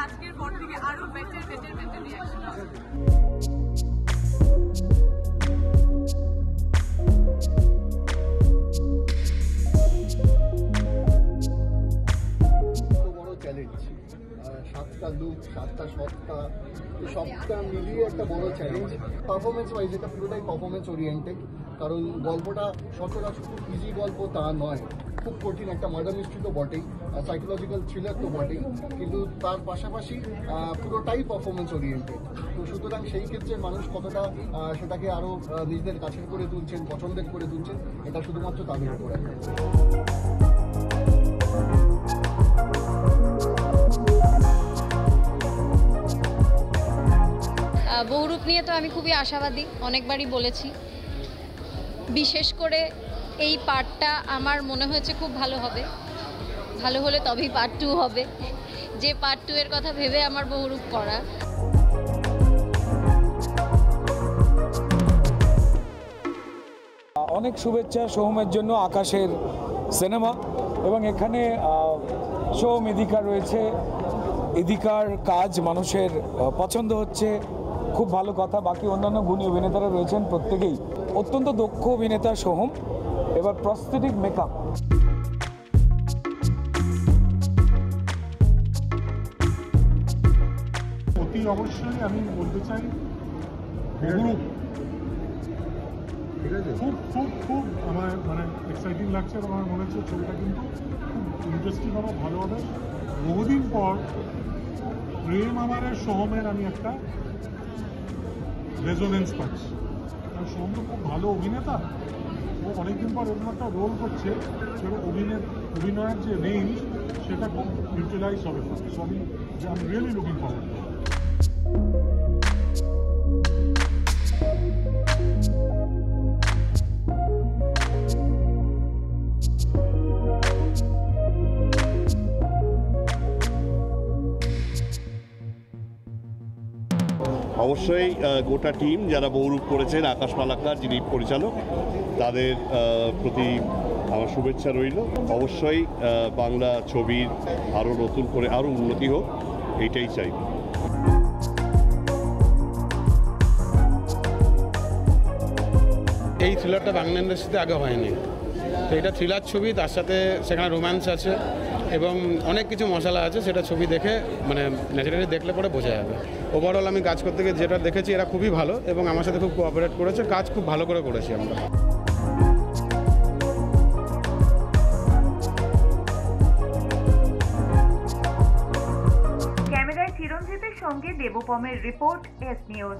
আজকের পর থেকে আরো বেটার রিয়াকশন আসবে। সাতটা লুক, সাতটা সত্তা, সবটা মিলিয়ে একটা বড় চ্যালেঞ্জ। পারফরমেন্স ওয়াইজ এটা পুরোটাই পারফরমেন্স ওরিয়েন্টেড, কারণ গল্পটা সচরাচর খুব ইজি গল্প তা নয়, খুব কঠিন একটা মার্ডার মিস্ট্রি তো বটেই, সাইকোলজিক্যাল থ্রিলার তো বটেই, কিন্তু তার পাশাপাশি পুরোটাই পারফরমেন্স ওরিয়েন্টেড। তো সুতরাং সেই ক্ষেত্রে মানুষ কতটা সেটাকে আরও নিজেদের কাছের করে তুলছেন, পছন্দের করে তুলছেন, এটা শুধুমাত্র তাদের উপরে। বহুরূপ নিয়ে তো আমি খুবই আশাবাদী, অনেকবারই বলেছি। বিশেষ করে এই পার্টটা আমার মনে হয়েছে খুব ভালো হবে, ভালো হলে তবেই পার্ট 2 হবে, যে পার্ট 2 এর কথা ভেবে আমার বহুরূপ করা। অনেক শুভেচ্ছা সোহমের জন্য, আকাশের সিনেমা। এবং এখানে সোহম ইদিকা রয়েছে, ইদিকার কাজ মানুষের পছন্দ হচ্ছে, খুব ভালো কথা। বাকি অন্যান্য গুণী অভিনেতারা রয়েছেন, প্রত্যেকেই অত্যন্ত দক্ষ অভিনেতা সোহম। এবার প্রস্থেটিক মেকআপ, অতি অবশ্যই আমি বলতে চাই বহুরূপ খুব খুব খুব আমার মানে এক্সাইটিং লাগছে, এবং আমার মনে হচ্ছে ছবিটা কিন্তু খুব ইন্টারেস্টিং হবে, ভালো হবে। বহুদিন পর প্রেম আমারের সোহমের আমি একটা রেজোনেন্স পাচ্ছি, কারণ সোহম তো খুব ভালো অভিনেতা, ও অনেকদিন পর এরকম একটা রোল করছে, সেটা অভিনয়ের যে রেঞ্জ সেটা খুব ইউটিলাইজ হবে। সো আমি রিয়েলি লুকিং ফরওয়ার্ড। অবশ্যই গোটা টিম যারা বহুরূপ করেছেন, আকাশ মালাকার যিনি পরিচালক, তাদের প্রতি আমার শুভেচ্ছা রইল। অবশ্যই বাংলা ছবির আরও নতুন করে আরও উন্নতি হোক, এইটাই চাই। এই থ্রিলারটা বাংলা ইন্ডাস্ট্রিতে আগে হয়নি, তো এটা থ্রিলার ছবি, তার সাথে সেখানে রোম্যান্স আছে এবং অনেক কিছু মশলা আছে, সেটা ছবি দেখে মানে ন্যাচারালি দেখলে পরে বোঝা যাবে। ওভারঅল আমি কাজ করতে গিয়ে যেটা দেখেছি, এরা খুবই ভালো এবং আমার সাথে খুব কোঅপারেট করেছে, কাজ খুব ভালো করে করেছি আমরা। ক্যামেরায় চিরঞ্জিতের সঙ্গে দেবপমের রিপোর্ট, এস নিউজ।